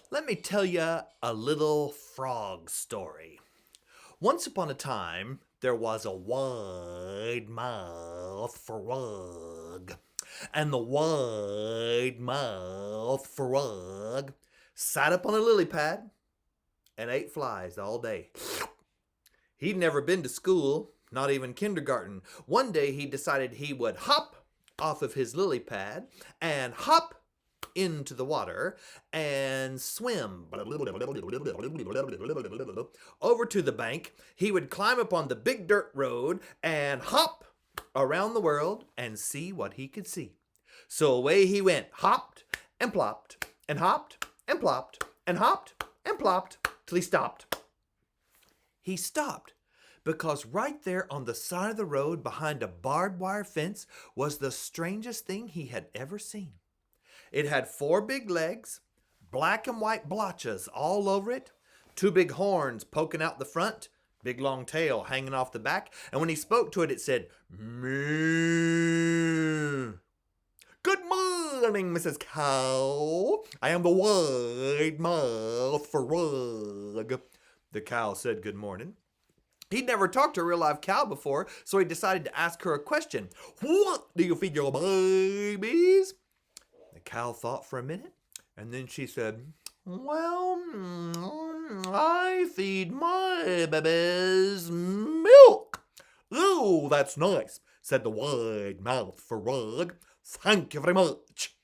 Let me tell you a little frog story. Once upon a time, there was a wide-mouthed frog. And the wide-mouthed frog sat up on a lily pad and ate flies all day. He'd never been to school, not even kindergarten. One day he decided he would hop off of his lily pad and hop into the water and swim over to the bank. He would climb up on the big dirt road and hop around the world and see what he could see. So away he went, hopped and plopped and hopped and plopped and hopped and plopped till he stopped. He stopped because right there on the side of the road behind a barbed wire fence was the strangest thing he had ever seen. It had 4 big legs, black and white blotches all over it, 2 big horns poking out the front, big long tail hanging off the back, and when he spoke to it, it said, "Moo." "Good morning, Mrs. Cow. I am the wide-mouthed frog." The cow said good morning. He'd never talked to a real live cow before, so he decided to ask her a question. "What do you feed your babies?" The cow thought for a minute, and then she said, "Well, I feed my babies milk." "Oh, that's nice," said the wide-mouthed frog. "Thank you very much."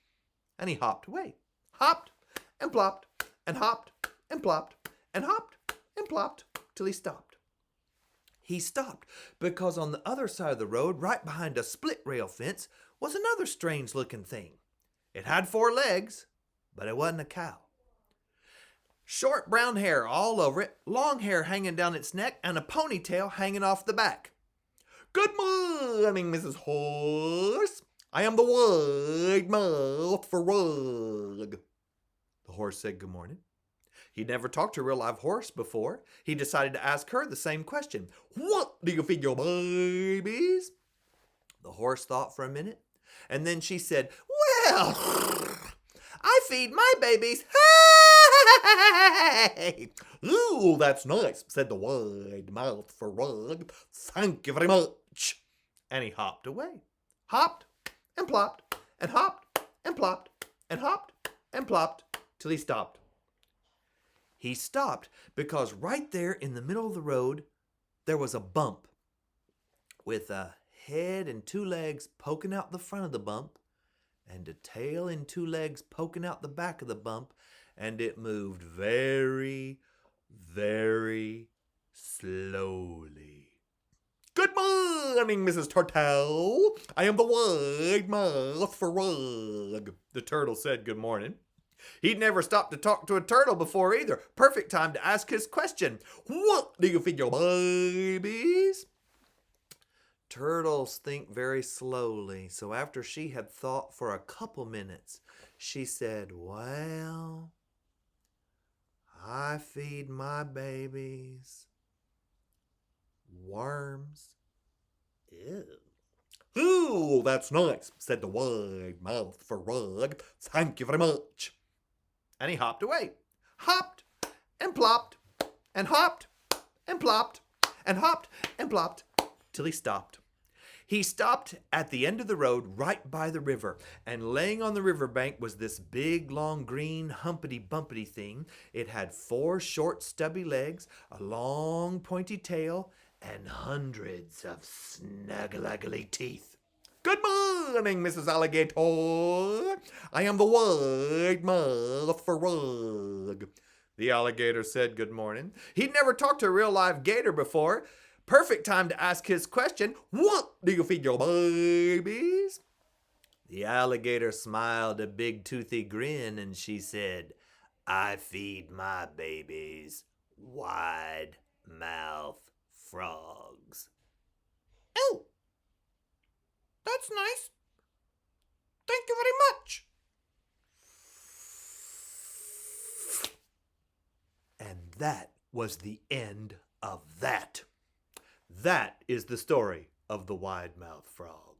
And he hopped away. Hopped and plopped and hopped and plopped and hopped and plopped till he stopped. He stopped because on the other side of the road, right behind a split rail fence, was another strange looking thing. It had 4 legs, but it wasn't a cow. Short brown hair all over it, long hair hanging down its neck, and a ponytail hanging off the back. "Good morning, Mrs. Horse. I am the wide-mouthed frog." The horse said good morning. He'd never talked to a real live horse before. He decided to ask her the same question. "What do you feed your babies?" The horse thought for a minute, and then she said, "Well, I feed my babies hay." "Ooh, that's nice," said the wide-mouthed frog. "Thank you very much." And he hopped away. Hopped and plopped and hopped and plopped and hopped and plopped till he stopped. He stopped because right there in the middle of the road, there was a bump with a head and 2 legs poking out the front of the bump and a tail and 2 legs poking out the back of the bump, and it moved very, very slowly. "Good morning, Mrs. Turtle. I am the wide-mouthed frog." The turtle said good morning. He'd never stopped to talk to a turtle before either. Perfect time to ask his question. "What do you feed your babies?" Turtles think very slowly, so after she had thought for a couple minutes, she said, "Well, I feed my babies worms." Ew. "Ooh, that's nice," said the wide-mouthed frog. "Thank you very much." And he hopped away. Hopped and plopped and hopped and plopped and hopped and plopped till he stopped. He stopped at the end of the road right by the river, and laying on the riverbank was this big, long, green, humpity-bumpity thing. It had 4 short, stubby legs, a long, pointy tail, and hundreds of snuggle-ugly teeth. "Good morning, Mrs. Alligator. I am the wide-mouthed frog." The alligator said good morning. He'd never talked to a real live gator before. Perfect time to ask his question. "What do you feed your babies?" The alligator smiled a big toothy grin and she said, "I feed my babies wide-mouthed frogs." "Oh, that's nice. Thank you very much." And that was the end of that. That is the story of the wide-mouthed frog.